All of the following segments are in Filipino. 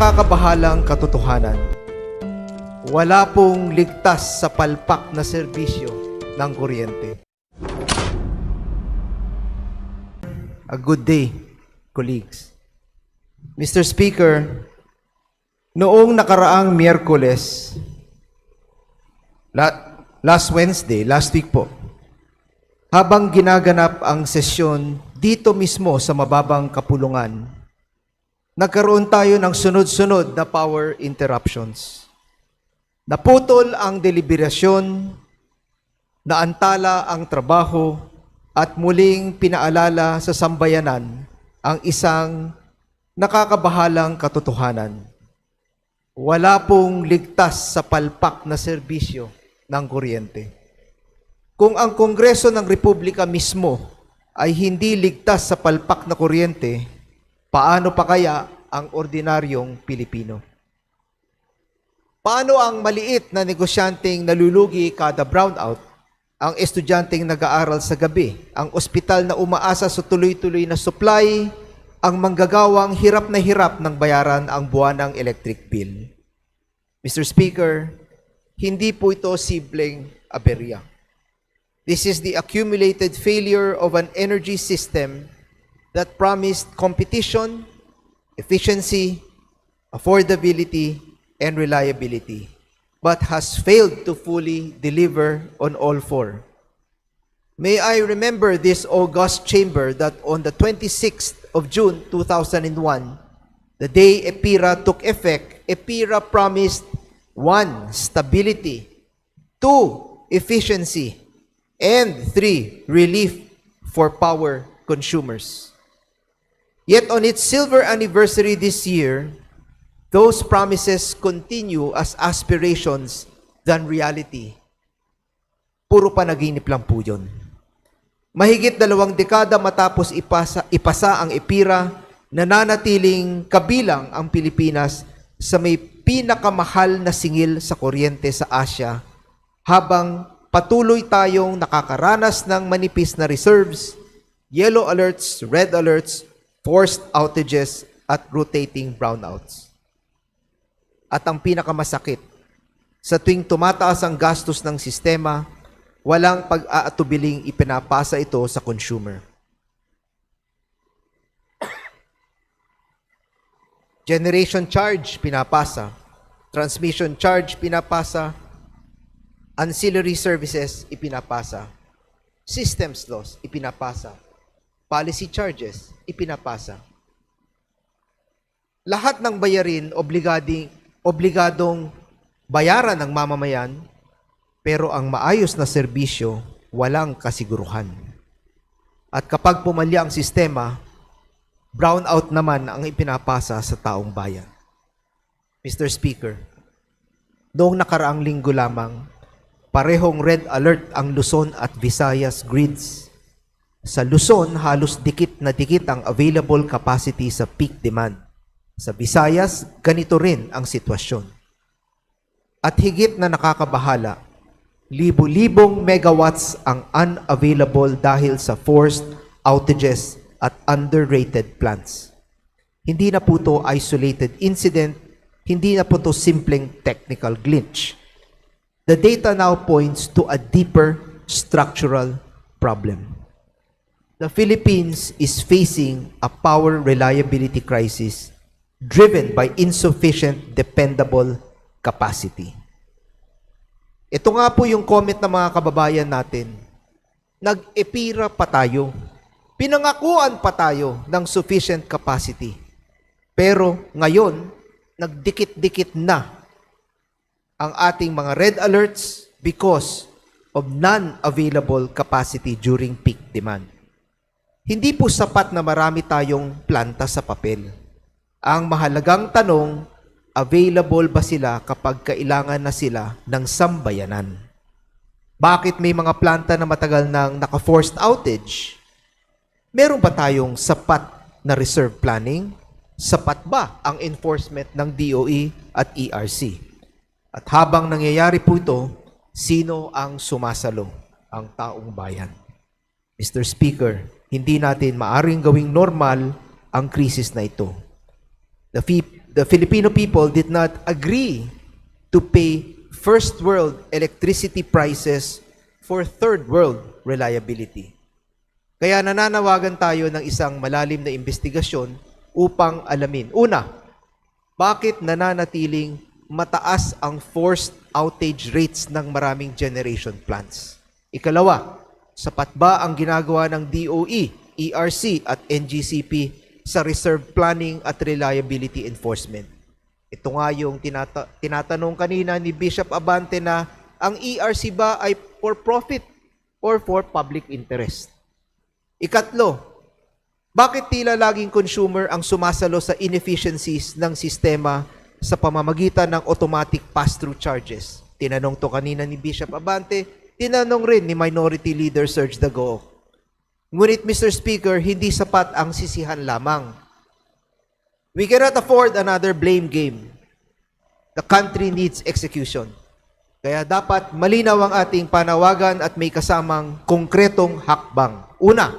nakakabahalang katotohanan. Wala pong ligtas sa palpak na serbisyo ng kuryente. A good day, colleagues. Mr. Speaker, noong nakaraang Miyerkules, last week po, habang ginaganap ang sesyon dito mismo sa mababang kapulungan, nagkaroon tayo ng sunod-sunod na power interruptions. Naputol ang deliberasyon, naantala ang trabaho, at muling pinaalala sa sambayanan ang isang nakakabahalang katotohanan. Wala pong ligtas sa palpak na serbisyo ng kuryente. Kung ang Kongreso ng Republika mismo ay hindi ligtas sa palpak na kuryente, paano pa kaya ang ordinaryong Pilipino? Paano ang maliit na negosyanteng nalulugi kada brownout, ang estudyanteng nag-aaral sa gabi, ang ospital na umaasa sa tuloy-tuloy na supply, ang manggagawang hirap na hirap ng bayaran ang buwanang electric bill? Mr. Speaker, hindi po ito simpleng aberya. This is the accumulated failure of an energy system that promised competition, efficiency, affordability, and reliability, but has failed to fully deliver on all four. May I remember this august chamber that on the 26th of June 2001, the day EPIRA took effect, EPIRA promised 1. Stability, 2. Efficiency, and 3. Relief for power consumers. Yet on its silver anniversary this year, those promises continue as aspirations than reality. Puro panaginip lang po yun. Mahigit 2 dekada matapos ipasa ang EPIRA, nananatiling kabilang ang Pilipinas sa may pinakamahal na singil sa kuryente sa Asia, habang patuloy tayong nakakaranas ng manipis na reserves, yellow alerts, red alerts, forced outages, at rotating brownouts. At ang pinakamasakit, sa tuwing tumataas ang gastos ng sistema, walang pag-aatubiling ipinapasa ito sa consumer. Generation charge, pinapasa. Transmission charge, pinapasa. Ancillary services, ipinapasa. Systems loss, ipinapasa. Policy charges, ipinapasa. Lahat ng bayarin obligadong bayaran ng mamamayan, pero ang maayos na serbisyo, walang kasiguruhan. At kapag pumalya ang sistema, brownout naman ang ipinapasa sa taong bayan. Mr. Speaker, noong nakaraang linggo lamang, parehong red alert ang Luzon at Visayas grids. Sa Luzon, halos dikit na dikit ang available capacity sa peak demand. Sa Visayas, ganito rin ang sitwasyon. At higit na nakakabahala, libo-libong megawatts ang unavailable dahil sa forced outages at underrated plants. Hindi na po ito isolated incident, hindi na po ito simpleng technical glitch. The data now points to a deeper structural problem. The Philippines is facing a power reliability crisis driven by insufficient dependable capacity. Ito nga po yung comment ng mga kababayan natin. Nag-EPIRA pa tayo. Pinangakuan pa tayo ng sufficient capacity. Pero ngayon, nagdikit-dikit na ang ating mga red alerts because of non-available capacity during peak demand. Hindi po sapat na marami tayong planta sa papel. Ang mahalagang tanong, available ba sila kapag kailangan na sila ng sambayanan? Bakit may mga planta na matagal nang naka-forced outage? Meron ba tayong sapat na reserve planning? Sapat ba ang enforcement ng DOE at ERC? At habang nangyayari po ito, sino ang sumasalo? Ang taong bayan. Mr. Speaker, hindi natin maaring gawing normal ang krisis na ito. The the Filipino people did not agree to pay first world electricity prices for third world reliability. Kaya nananawagan tayo ng isang malalim na investigasyon upang alamin. Una, bakit nananatiling mataas ang forced outage rates ng maraming generation plants? Ikalawa, sapat ba ang ginagawa ng DOE, ERC at NGCP sa reserve planning at reliability enforcement? Ito nga yung tinatanong kanina ni Bishop Abante na ang ERC ba ay for profit or for public interest? Ikatlo, bakit tila laging consumer ang sumasalo sa inefficiencies ng sistema sa pamamagitan ng automatic pass-through charges? Tinanong to kanina ni Bishop Abante, tinanong rin ni Minority Leader Serge Dagohoc. Ngunit Mr. Speaker, hindi sapat ang sisihan lamang. We cannot afford another blame game. The country needs execution. Kaya dapat malinaw ang ating panawagan at may kasamang konkretong hakbang. Una,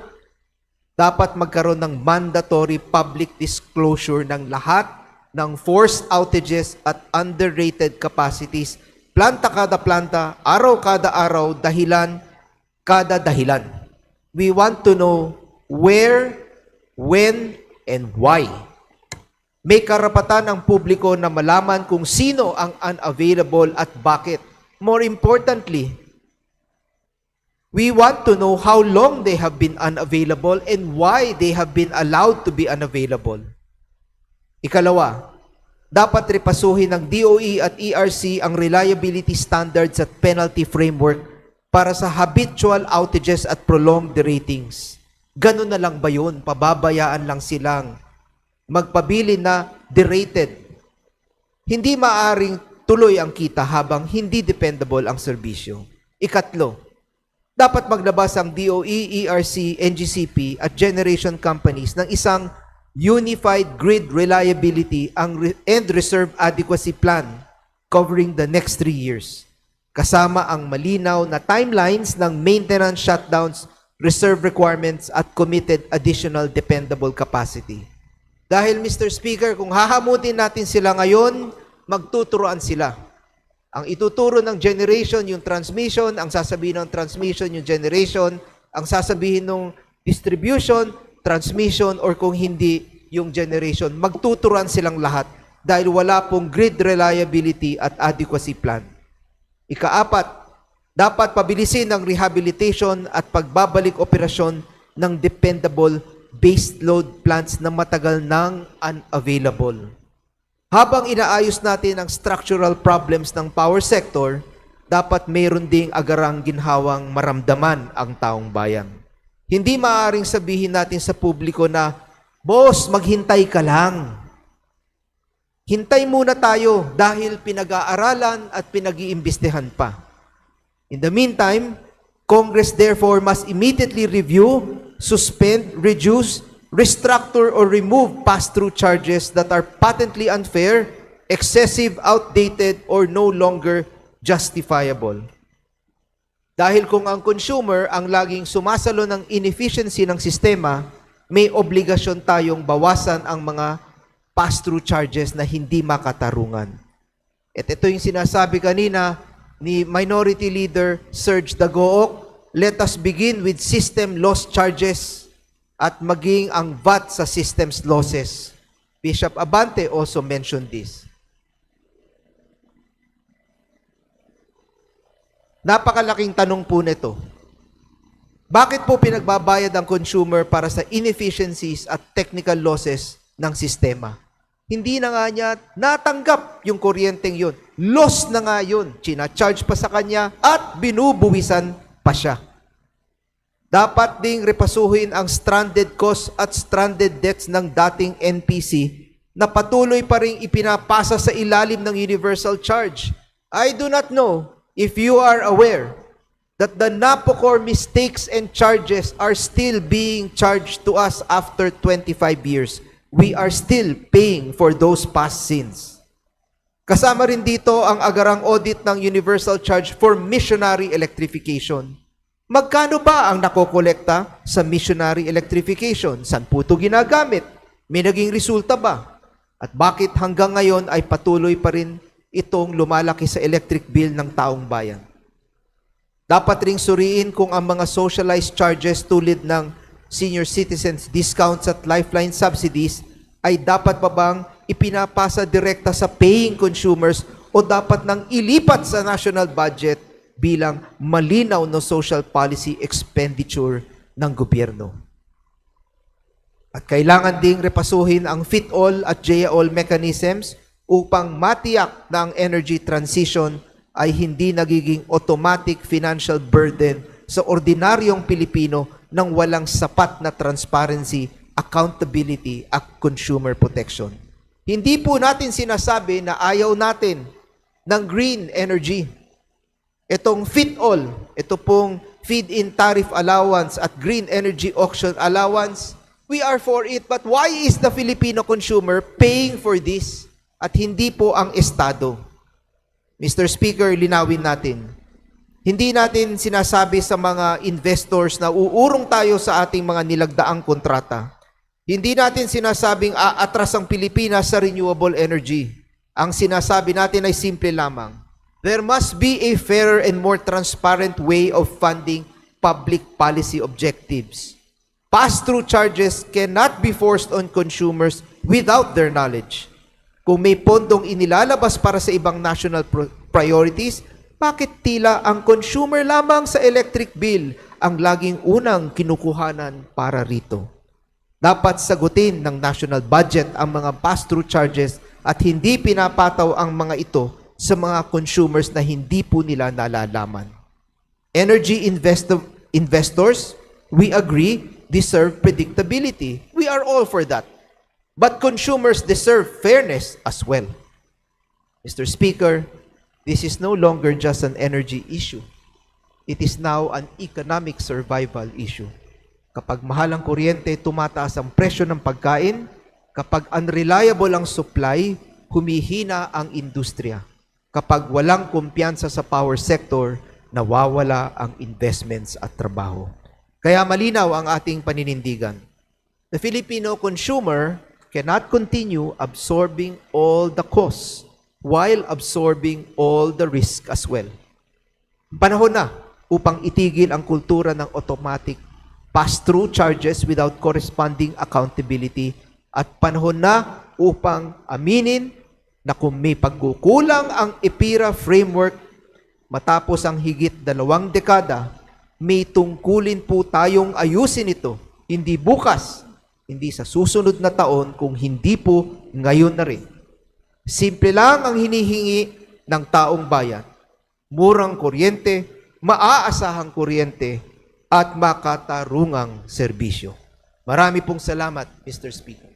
dapat magkaroon ng mandatory public disclosure ng lahat ng forced outages at underrated capacities, planta kada planta, araw kada araw, dahilan kada dahilan. We want to know where, when, and why. May karapatan ang publiko na malaman kung sino ang unavailable at bakit. More importantly, we want to know how long they have been unavailable and why they have been allowed to be unavailable. Ikalawa, dapat repasuhin ng DOE at ERC ang reliability standards at penalty framework para sa habitual outages at prolonged deratings. Ganun na lang ba yun? Pababayaan lang silang magpabili na derated. Hindi maaring tuloy ang kita habang hindi dependable ang serbisyo. Ikatlo, dapat maglabas ang DOE, ERC, NGCP at generation companies ng isang unified grid reliability and reserve adequacy plan covering the next 3 years. Kasama ang malinaw na timelines ng maintenance shutdowns, reserve requirements at committed additional dependable capacity. Dahil Mr. Speaker, kung hahamutin natin sila ngayon, magtuturoan sila. Ang ituturo ng generation, yung transmission, ang sasabihin ng transmission, yung generation, ang sasabihin ng distribution, transmission, or kung hindi, yung generation. Magtuturuan silang lahat dahil wala pong grid reliability at adequacy plan. Ikaapat, dapat pabilisin ang rehabilitation at pagbabalik operasyon ng dependable baseload plants na matagal nang unavailable. Habang inaayos natin ang structural problems ng power sector, dapat mayroon ding agarang ginhawang maramdaman ang taong bayan. Hindi maaaring sabihin natin sa publiko na, "Boss, maghintay ka lang. Hintay muna tayo dahil pinag-aaralan at pinag-iimbestihan pa." In the meantime, Congress therefore must immediately review, suspend, reduce, restructure, or remove pass-through charges that are patently unfair, excessive, outdated, or no longer justifiable. Dahil kung ang consumer ang laging sumasalo ng inefficiency ng sistema, may obligasyon tayong bawasan ang mga pass-through charges na hindi makatarungan. At ito yung sinasabi kanina ni Minority Leader Serge Dagohoc, let us begin with system loss charges at maging ang VAT sa systems losses. Bishop Abante also mentioned this. Napakalaking tanong po nito. Bakit po pinagbabayad ang consumer para sa inefficiencies at technical losses ng sistema? Hindi na nga niya natanggap yung kuryenteng yun. Loss na nga yun. China-charge pa sa kanya at binubuwisan pa siya. Dapat ding repasuhin ang stranded costs at stranded debts ng dating NPC na patuloy pa rin ipinapasa sa ilalim ng universal charge. I do not know if you are aware that the NAPOCOR mistakes and charges are still being charged to us after 25 years. We are still paying for those past sins. Kasama rin dito ang agarang audit ng universal charge for missionary electrification. Magkano ba ang nakokolekta sa missionary electrification? Saan po ito ginagamit? May naging resulta ba? At bakit hanggang ngayon ay patuloy pa rin itong lumalaki sa electric bill ng taong bayan? Dapat ring suriin kung ang mga socialized charges tulad ng senior citizens discounts at lifeline subsidies ay dapat pa bang ipinapasa direkta sa paying consumers o dapat nang ilipat sa national budget bilang malinaw na social policy expenditure ng gobyerno. At kailangan ding repasuhin ang fit-all at JAOL mechanisms upang matiyak na ang energy transition ay hindi nagiging automatic financial burden sa ordinaryong Pilipino nang walang sapat na transparency, accountability at consumer protection. Hindi po natin sinasabi na ayaw natin ng green energy. Itong fit-all, ito pong feed-in tariff allowance at green energy auction allowance, we are for it. But why is the Filipino consumer paying for this at hindi po ang Estado? Mr. Speaker, linawin natin. Hindi natin sinasabi sa mga investors na uurong tayo sa ating mga nilagdaang kontrata. Hindi natin sinasabing aatras ang Pilipinas sa renewable energy. Ang sinasabi natin ay simple lamang. There must be a fairer and more transparent way of funding public policy objectives. Pass-through charges cannot be forced on consumers without their knowledge. Kung may pondong inilalabas para sa ibang national priorities, bakit tila ang consumer lamang sa electric bill ang laging unang kinukuhanan para rito? Dapat sagutin ng national budget ang mga pass-through charges at hindi pinapataw ang mga ito sa mga consumers na hindi po nila nalalaman. Energy investors, we agree, deserve predictability. We are all for that. But consumers deserve fairness as well. Mr. Speaker, this is no longer just an energy issue. It is now an economic survival issue. Kapag mahal ang kuryente, tumataas ang presyo ng pagkain. Kapag unreliable ang supply, humihina ang industriya. Kapag walang kumpiyansa sa power sector, nawawala ang investments at trabaho. Kaya malinaw ang ating paninindigan. The Filipino consumer cannot continue absorbing all the costs while absorbing all the risk as well. Panahon na upang itigil ang kultura ng automatic pass-through charges without corresponding accountability at panahon na upang aminin na kung may pagkukulang ang EPIRA framework matapos ang higit 2 dekada, may tungkulin po tayong ayusin ito, hindi bukas, hindi sa susunod na taon, kung hindi po ngayon na rin. Simple lang ang hinihingi ng taong bayan. Murang kuryente, maaasahang kuryente, at makatarungang serbisyo. Marami pong salamat, Mr. Speaker.